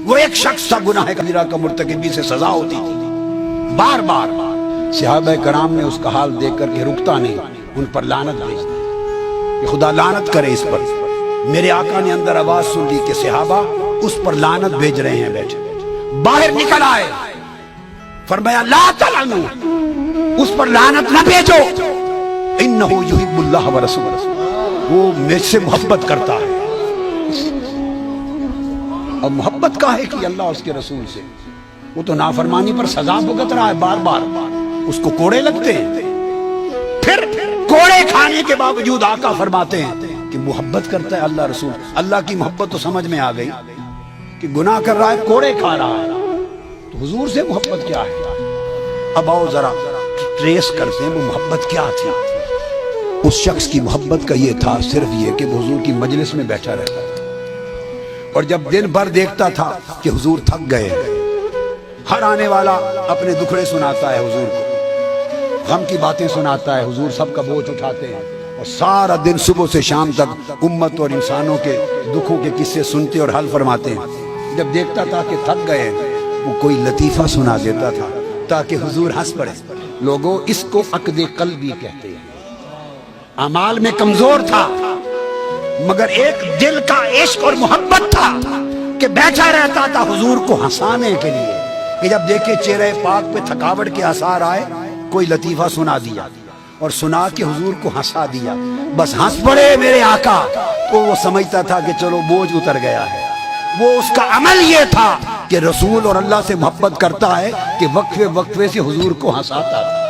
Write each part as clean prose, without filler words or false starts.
وہ ایک شخص تھا گناہ کبیرہ کا مرتکبی سے سزا ہوتی تھی، بار بار صحابہ کرام نے اس کا حال دیکھ کر کے رکتا نہیں، ان پر لعنت بھیج دی کہ خدا لعنت کرے اس پر۔ میرے آقا نے اندر آواز سن لی کہ صحابہ اس پر لعنت بھیج رہے ہیں، بیٹھے باہر نکل آئے، فرمایا لا تلعنوا، اس پر لعنت نہ بھیجو، انہ یحب اللہ ورسولہ، وہ مجھ سے محبت کرتا ہے۔ اب محبت کا ہے کہ اللہ اس کے رسول سے، وہ تو نافرمانی پر سزا بھگت رہا ہے بار بار، اس کو کوڑے لگتے ہیں، پھر کوڑے کھانے کے باوجود آقا فرماتے ہیں کہ محبت کرتا ہے اللہ رسول۔ اللہ کی محبت تو سمجھ میں آ گئی کہ گناہ کر رہا ہے، کوڑے کھا رہا ہے، تو حضور سے محبت کیا ہے؟ اب آؤ ذرا ٹریس کرتے ہیں وہ محبت کیا تھی۔ اس شخص کی محبت کا یہ تھا صرف یہ کہ وہ حضور کی مجلس میں بیٹھا رہتا تھا، اور جب دن بھر دیکھتا تھا کہ حضور تھک گئے، ہر آنے والا اپنے دکھڑے سناتا ہے حضور کو، غم کی باتیں سناتا ہے، حضور سب کا بوجھ اٹھاتے ہیں، اور سارا دن صبح سے شام تک امت اور انسانوں کے دکھوں کے قصے سنتے اور حل فرماتے ہیں۔ جب دیکھتا تھا کہ تھک گئے، وہ کوئی لطیفہ سنا دیتا تھا تاکہ حضور ہنس پڑے۔ لوگوں اس کو عقد قلبی کہتے ہیں۔ اعمال میں کمزور تھا مگر ایک دل کا عشق اور محبت تھا کہ بیٹھا رہتا تھا حضور کو ہنسانے کے لیے، کہ جب دیکھے چہرے پاک پہ تھکاوٹ کے آثار آئے، کوئی لطیفہ سنا دیا اور سنا کے حضور کو ہنسا دیا، بس ہنس پڑے میرے آقا، تو وہ سمجھتا تھا کہ چلو بوجھ اتر گیا ہے۔ وہ اس کا عمل یہ تھا کہ رسول اور اللہ سے محبت کرتا ہے کہ وقفے وقفے سے حضور کو ہنساتا تھا،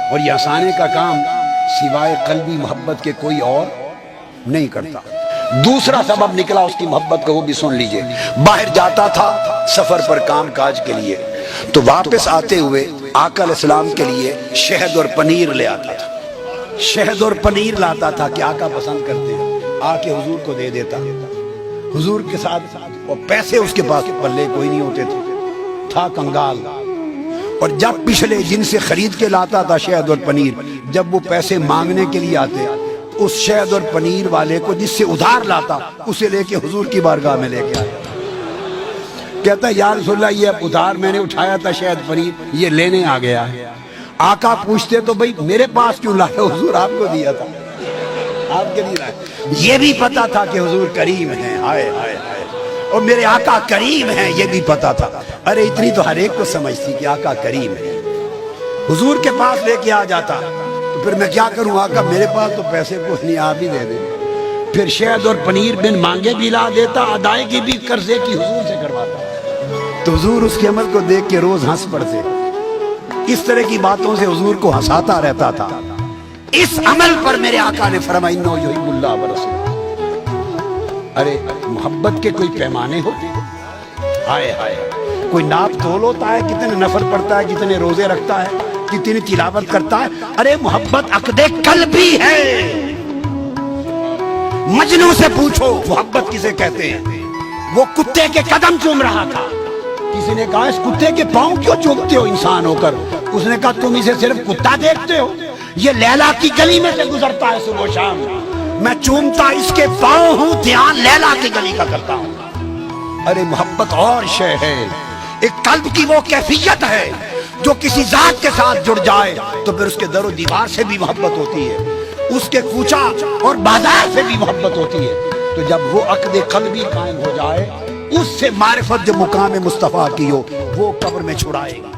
اور یہ ہنسانے کا کام سوائے قلبی محبت کے کوئی اور نہیں کرتا۔ دوسرا سبب نکلا اس کی محبت کا، وہ بھی سن لیجئے۔ باہر جاتا تھا سفر پر کام کاج کے لیے، تو واپس آتے ہوئے آقا علیہ السلام کے لیے شہد اور پنیر لے آتا تھا، شہد اور پنیر لاتا تھا کہ آقا پسند کرتے ہیں، آ کے حضور کو دے دیتا۔ حضور کے ساتھ اور پیسے اس کے پاس پلے کوئی نہیں ہوتے تھے، تھا کنگال، اور جب پچھلے جن سے خرید کے لاتا تھا شہد اور پنیر، جب وہ پیسے مانگنے کے لیے آتے، اس شہد اور پنیر والے کو جس سے ادھار لاتا، اسے لے کے حضور کی بارگاہ میں لے کے آیا، کہتا ہے یا رسول اللہ یہ اب ادھار میں نے اٹھایا تھا شہد پنیر، یہ لینے آ گیا ہے۔ آقا پوچھتے تو بھئی میرے پاس کیوں لائے؟ حضور آپ کو دیا تھا، آپ کے لیے لائے۔ یہ بھی پتا تھا کہ حضور کریم ہیں، ہائے ہائے ہائے، اور میرے آقا کریم ہیں یہ بھی پتا تھا۔ ارے اتنی تو ہر ایک کو سمجھ تھی کہ آقا کریم ہے۔ حضور کے پاس لے کے آ جاتا تو پھر میں کیا کروں آقا، میرے پاس تو پیسے کچھ نہیں، آپ ہی دے دیں۔ پھر شہد اور پنیر بن مانگے بھی لا دیتا، ادائیگی بھی قرضے کی حضور سے کرواتا، تو حضور اس کے عمل کو دیکھ کے روز ہنس پڑتے۔ اس طرح کی باتوں سے حضور کو ہنساتا رہتا تھا۔ اس عمل پر میرے آقا نے فرمایا انہ یحب اللہ ورسولہ۔ ارے محبت کے کوئی پیمانے ہوتے ہیں؟ ہائے ہائے، کوئی ناپ تول ہوتا ہے کتنے نفل پڑھتا ہے، کتنے روزے رکھتا ہے، کتنی تلاوت کرتا ہے؟ ارے محبت عقد قلبی ہے۔ مجنوں سے پوچھو محبت کسے کہتے ہیں؟ وہ کتے کے قدم چوم رہا تھا، کسی نے کہا اس کتے کے پاؤں کیوں چومتے ہو انسان ہو کر؟ اس نے کہا تم اسے صرف کتا دیکھتے ہو، یہ لیلا کی گلی میں سے گزرتا ہے صبح و شام، میں چومتا اس کے پاؤں ہوں، دھیان لیلا کی گلی کا کرتا ہوں۔ ارے محبت اور شے ہے، ایک قلب کی وہ کیفیت ہے جو کسی ذات کے ساتھ جڑ جائے تو پھر اس کے در و دیوار سے بھی محبت ہوتی ہے، اس کے کوچہ اور بازار سے بھی محبت ہوتی ہے۔ تو جب وہ عقد قلبی قائم ہو جائے، اس سے معرفت جو مقام مصطفیٰ کی ہو وہ قبر میں چھڑائے گا۔